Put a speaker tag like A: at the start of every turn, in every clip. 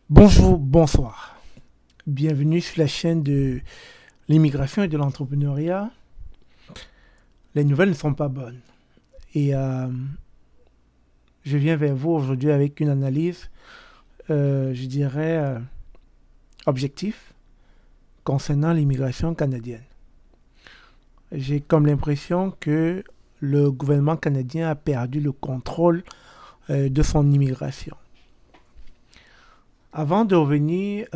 A: Bonjour, bonsoir. Bienvenue sur la chaîne de l'immigration et de l'entrepreneuriat. Les nouvelles ne sont pas bonnes. Et je viens vers vous aujourd'hui avec une analyse, je dirais, objective concernant l'immigration canadienne. J'ai comme l'impression que le gouvernement canadien a perdu le contrôle de son immigration. Avant de revenir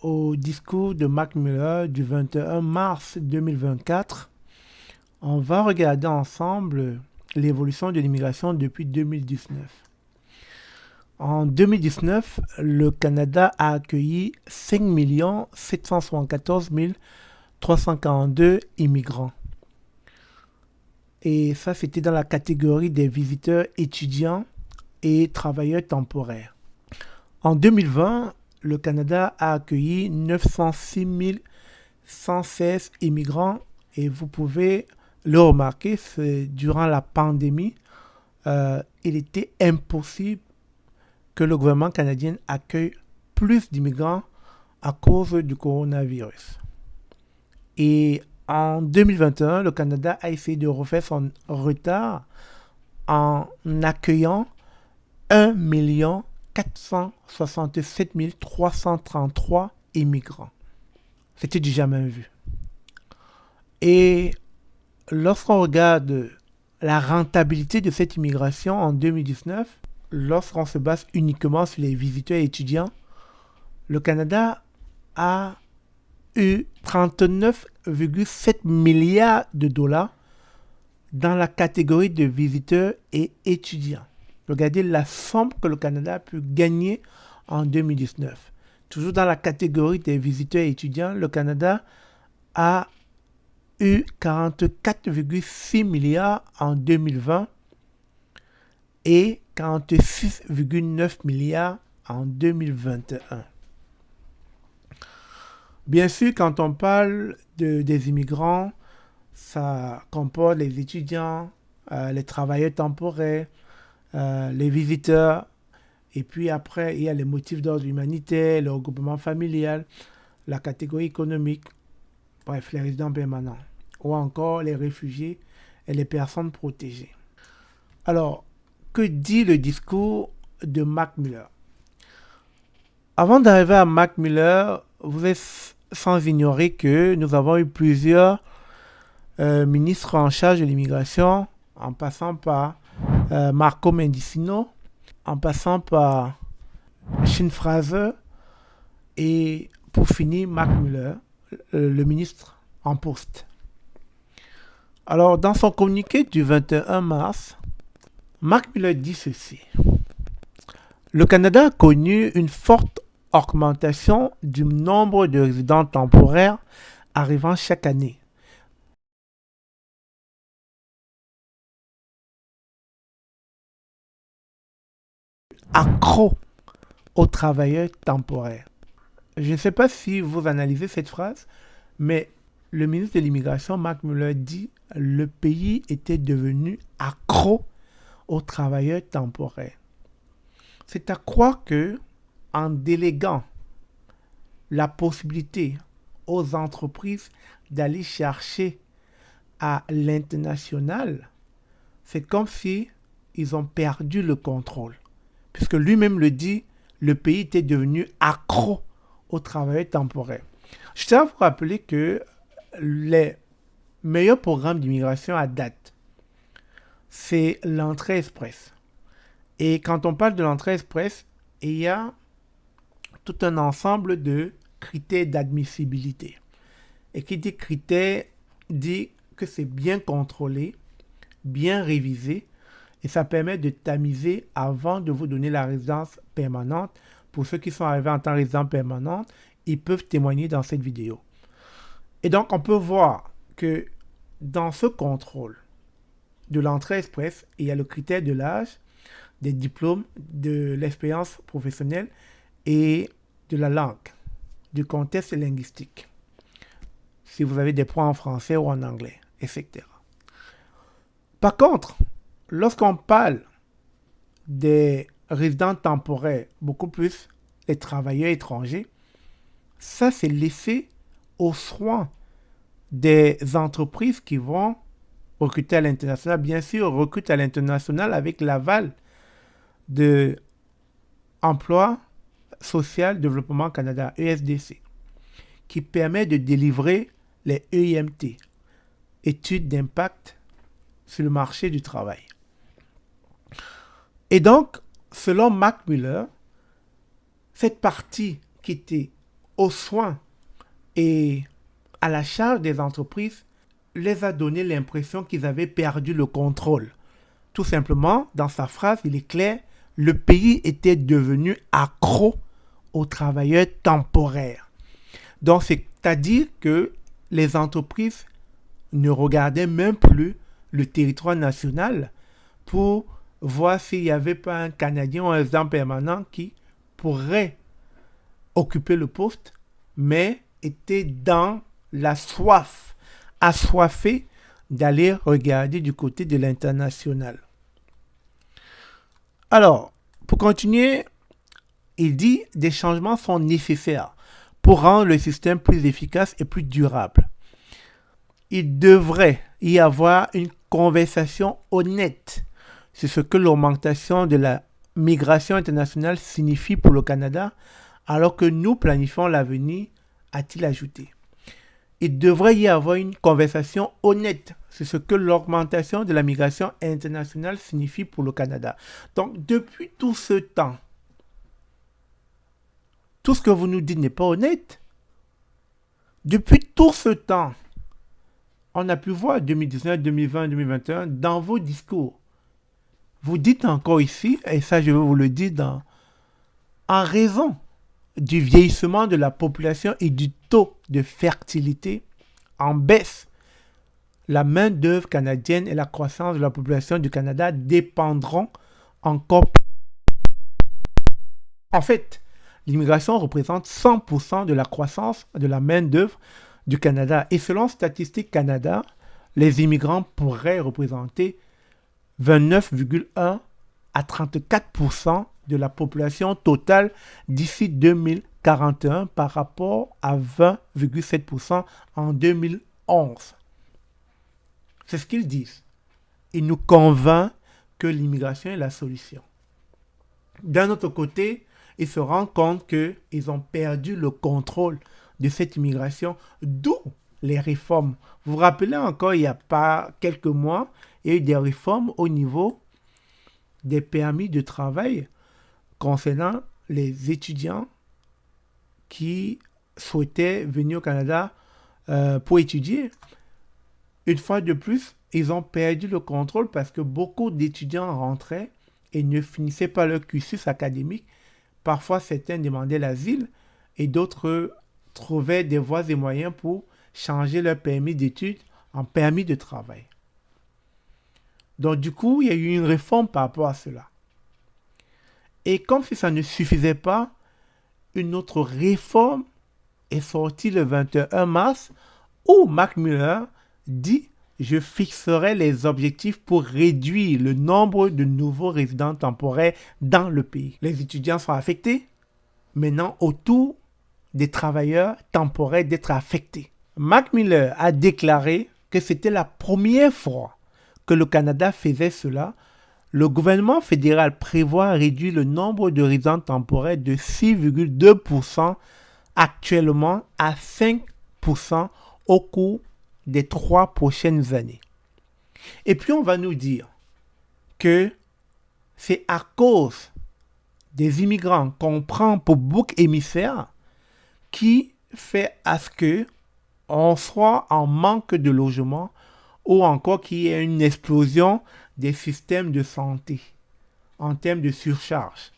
A: au discours de Mac Miller du 21 mars 2024, on va regarder ensemble l'évolution de l'immigration depuis 2019. En 2019, le Canada a accueilli 5 774 342 immigrants. Et ça, c'était dans la catégorie des visiteurs étudiants et travailleurs temporaires. En 2020, le Canada a accueilli 906 116 immigrants et vous pouvez le remarquer, durant la pandémie, il était impossible que le gouvernement canadien accueille plus d'immigrants à cause du coronavirus. Et en 2021, le Canada a essayé de refaire son retard en accueillant 1 467 333 immigrants. C'était du jamais vu. Et lorsqu'on regarde la rentabilité de cette immigration en 2019, lorsqu'on se base uniquement sur les visiteurs et étudiants, le Canada a eu 39,7 milliards de dollars dans la catégorie de visiteurs et étudiants. Regardez la somme que le Canada a pu gagner en 2019. Toujours dans la catégorie des visiteurs et étudiants, le Canada a eu 44,6 milliards en 2020 et 46,9 milliards en 2021. Bien sûr, quand on parle des immigrants, ça comporte les étudiants, les travailleurs temporaires, les visiteurs, et puis après, il y a les motifs d'ordre humanitaire, le regroupement familial, la catégorie économique, bref, les résidents permanents, ou encore les réfugiés et les personnes protégées. Alors, que dit le discours de Mac Miller? Avant d'arriver à Mac Miller, vous êtes sans ignorer que nous avons eu plusieurs ministres en charge de l'immigration, en passant par Marco Mendicino, en passant par Shane Fraser et pour finir Mac Miller, le ministre en poste. Alors, dans son communiqué du 21 mars, Mac Miller dit ceci. Le Canada a connu une forte augmentation du nombre de résidents temporaires arrivant chaque année. Accro aux travailleurs temporaires. Je ne sais pas si vous analysez cette phrase, mais le ministre de l'Immigration, Mac Miller, dit que le pays était devenu accro aux travailleurs temporaires. C'est à croire que, en déléguant la possibilité aux entreprises d'aller chercher à l'international, c'est comme si ils ont perdu le contrôle. Puisque lui-même le dit, le pays était devenu accro aux travailleurs temporaires. Je tiens à vous rappeler que les meilleurs programmes d'immigration à date, c'est l'entrée express. Et quand on parle de l'entrée express, il y a tout un ensemble de critères d'admissibilité. Et qui dit critères dit que c'est bien contrôlé, bien révisé, et ça permet de tamiser avant de vous donner la résidence permanente. Pour ceux qui sont arrivés en tant que résidents permanents, ils peuvent témoigner dans cette vidéo. Et donc, on peut voir que dans ce contrôle de l'entrée express, il y a le critère de l'âge, des diplômes, de l'expérience professionnelle et de la langue, du contexte linguistique. Si vous avez des points en français ou en anglais, etc. Par contre, lorsqu'on parle des résidents temporaires, beaucoup plus les travailleurs étrangers, ça c'est laissé aux soins des entreprises qui vont recruter à l'international. Bien sûr, recrutent à l'international avec l'aval de Emploi Social Développement Canada, ESDC, qui permet de délivrer les EIMT, études d'impact sur le marché du travail. Et donc, selon Mac Miller, cette partie qui était aux soins et à la charge des entreprises les a donné l'impression qu'ils avaient perdu le contrôle. Tout simplement, dans sa phrase, il est clair, le pays était devenu accro aux travailleurs temporaires. Donc, c'est-à-dire que les entreprises ne regardaient même plus le territoire national pour voir s'il n'y avait pas un Canadien ou un résident permanent qui pourrait occuper le poste, mais était dans la soif, assoiffé d'aller regarder du côté de l'international. Alors, pour continuer, il dit des changements sont nécessaires pour rendre le système plus efficace et plus durable. Il devrait y avoir une conversation honnête sur ce que l'augmentation de la migration internationale signifie pour le Canada, alors que nous planifions l'avenir, a-t-il ajouté. Il devrait y avoir une conversation honnête sur ce que l'augmentation de la migration internationale signifie pour le Canada. Donc, depuis tout ce temps, tout ce que vous nous dites n'est pas honnête. Depuis tout ce temps, on a pu voir 2019, 2020, 2021 dans vos discours. Vous dites encore ici, et ça je vais vous le dire, en raison du vieillissement de la population et du taux de fertilité en baisse, la main-d'œuvre canadienne et la croissance de la population du Canada dépendront encore. En fait, l'immigration représente 100% de la croissance de la main-d'œuvre du Canada. Et selon Statistique Canada, les immigrants pourraient représenter 29,1 à 34% de la population totale d'ici 2041 par rapport à 20,7% en 2011. C'est ce qu'ils disent. Ils nous convainquent que l'immigration est la solution. D'un autre côté, ils se rendent compte qu'ils ont perdu le contrôle de cette immigration, d'où les réformes. Vous vous rappelez encore, il n'y a pas quelques mois, il y a eu des réformes au niveau des permis de travail concernant les étudiants qui souhaitaient venir au Canada pour étudier. Une fois de plus, ils ont perdu le contrôle parce que beaucoup d'étudiants rentraient et ne finissaient pas leur cursus académique. Parfois, certains demandaient l'asile et d'autres trouvaient des voies et moyens pour changer leur permis d'études en permis de travail. Donc, du coup, il y a eu une réforme par rapport à cela. Et comme si ça ne suffisait pas, une autre réforme est sortie le 21 mars où Mac Miller dit « Je fixerai les objectifs pour réduire le nombre de nouveaux résidents temporaires dans le pays. » Les étudiants sont affectés. Maintenant, au tour des travailleurs temporaires d'être affectés. Mac Miller a déclaré que c'était la première fois que le Canada faisait cela. Le gouvernement fédéral prévoit réduire le nombre de résidents temporaires de 6,2% actuellement à 5% au cours des 3 prochaines années. Et puis on va nous dire que c'est à cause des immigrants qu'on prend pour bouc émissaire qui fait à ce que on soit en manque de logement ou encore qu'il y ait une explosion des systèmes de santé en termes de surcharge.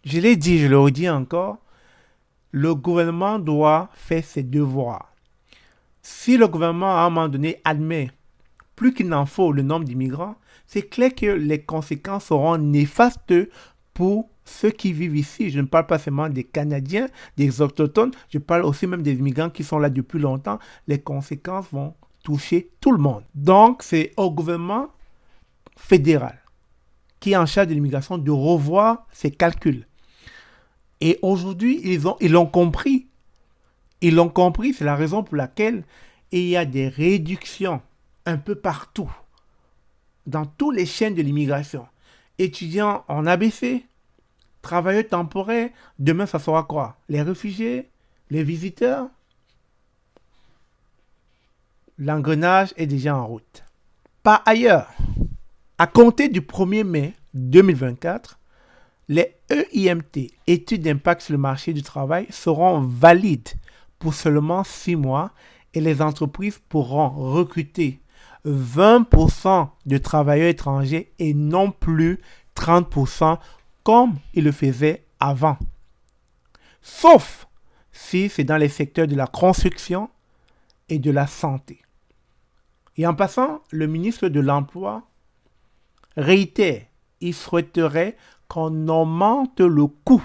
A: Je l'ai dit, je le redis encore, le gouvernement doit faire ses devoirs. Si le gouvernement, à un moment donné, admet plus qu'il n'en faut le nombre d'immigrants, c'est clair que les conséquences seront néfastes pour ceux qui vivent ici. Je ne parle pas seulement des Canadiens, des autochtones, je parle aussi même des immigrants qui sont là depuis longtemps. Les conséquences vont toucher tout le monde. Donc, c'est au gouvernement fédéral qui est en charge de l'immigration de revoir ses calculs. Et aujourd'hui, ils l'ont compris. Ils l'ont compris, c'est la raison pour laquelle il y a des réductions un peu partout, dans toutes les chaînes de l'immigration. Étudiants en ABC, travailleurs temporaires, demain ça sera quoi? Les réfugiés, les visiteurs. L'engrenage est déjà en route. Par ailleurs, à compter du 1er mai 2024, les EIMT, études d'impact sur le marché du travail, seront valides pour seulement 6 mois et les entreprises pourront recruter 20% de travailleurs étrangers et non plus 30% comme ils le faisaient avant. Sauf si c'est dans les secteurs de la construction et de la santé. Et en passant, le ministre de l'Emploi réitère, il souhaiterait qu'on augmente le coût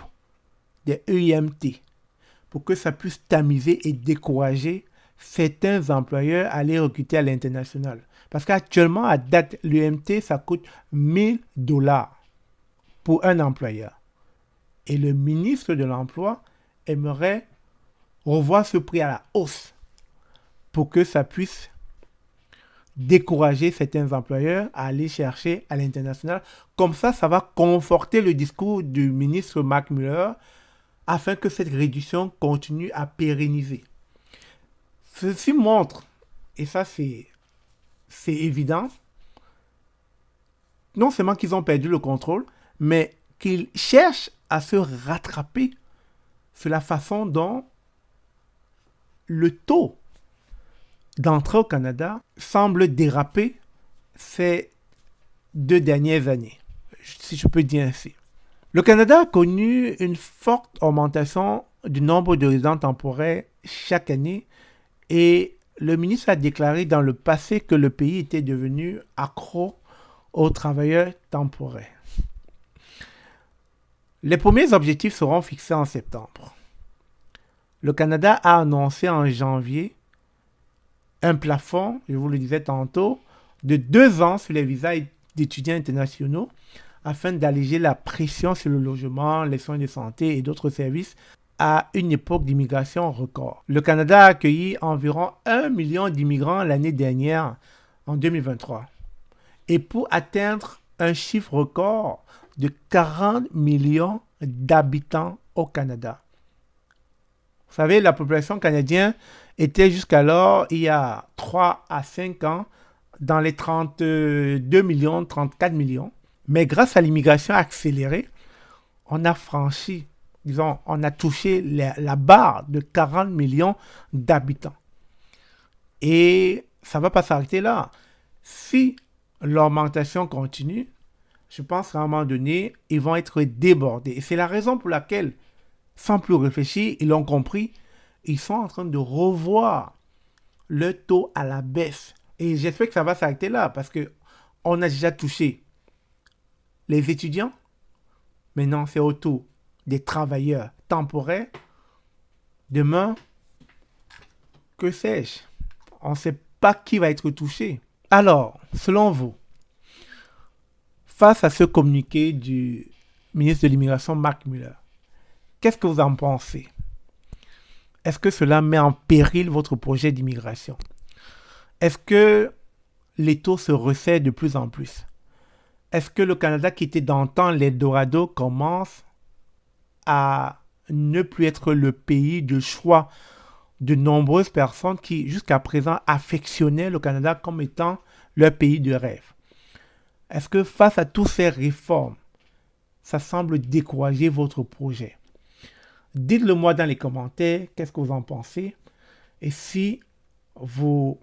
A: des EIMT pour que ça puisse tamiser et décourager certains employeurs à aller recruter à l'international. Parce qu'actuellement, à date, l'EIMT, ça coûte $1000 pour un employeur. Et le ministre de l'Emploi aimerait revoir ce prix à la hausse pour que ça puisse décourager certains employeurs à aller chercher à l'international. Comme ça va conforter le discours du ministre Mac Miller afin que cette réduction continue à pérenniser. Ceci montre, et ça c'est évident, non seulement qu'ils ont perdu le contrôle, mais qu'ils cherchent à se rattraper sur la façon dont le taux d'entrée au Canada semble déraper ces 2 dernières années, si je peux dire ainsi. Le Canada a connu une forte augmentation du nombre de résidents temporaires chaque année et le ministre a déclaré dans le passé que le pays était devenu accro aux travailleurs temporaires. Les premiers objectifs seront fixés en septembre. Le Canada a annoncé en janvier un plafond, je vous le disais tantôt, de 2 ans sur les visas d'étudiants internationaux afin d'alléger la pression sur le logement, les soins de santé et d'autres services à une époque d'immigration record. Le Canada a accueilli environ 1 million d'immigrants l'année dernière, en 2023. Et pour atteindre un chiffre record de 40 millions d'habitants au Canada. Vous savez, la population canadienne était jusqu'alors, il y a 3 à 5 ans, dans les 32 millions, 34 millions. Mais grâce à l'immigration accélérée, on a franchi, on a touché la barre de 40 millions d'habitants. Et ça ne va pas s'arrêter là. Si l'augmentation continue, je pense qu'à un moment donné, ils vont être débordés. Et c'est la raison pour laquelle, sans plus réfléchir, ils l'ont compris, ils sont en train de revoir le taux à la baisse. Et j'espère que ça va s'arrêter là parce qu'on a déjà touché les étudiants. Maintenant, c'est au tour des travailleurs temporaires. Demain, que sais-je? On ne sait pas qui va être touché. Alors, selon vous, face à ce communiqué du ministre de l'Immigration, Mac Miller, qu'est-ce que vous en pensez? Est-ce que cela met en péril votre projet d'immigration? Est-ce que les taux se resserrent de plus en plus? Est-ce que le Canada, qui était d'antan l'Eldorado, commence à ne plus être le pays de choix de nombreuses personnes qui, jusqu'à présent, affectionnaient le Canada comme étant leur pays de rêve? Est-ce que face à toutes ces réformes, ça semble décourager votre projet? Dites-le moi dans les commentaires, qu'est-ce que vous en pensez? Et si vous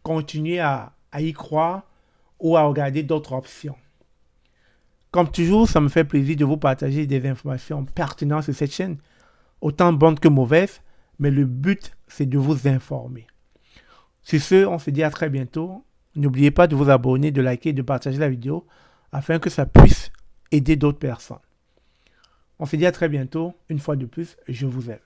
A: continuez à y croire ou à regarder d'autres options. Comme toujours, ça me fait plaisir de vous partager des informations pertinentes sur cette chaîne, autant bonnes que mauvaises, mais le but, c'est de vous informer. Sur ce, on se dit à très bientôt. N'oubliez pas de vous abonner, de liker, de partager la vidéo afin que ça puisse aider d'autres personnes. On se dit à très bientôt. Une fois de plus, je vous aime.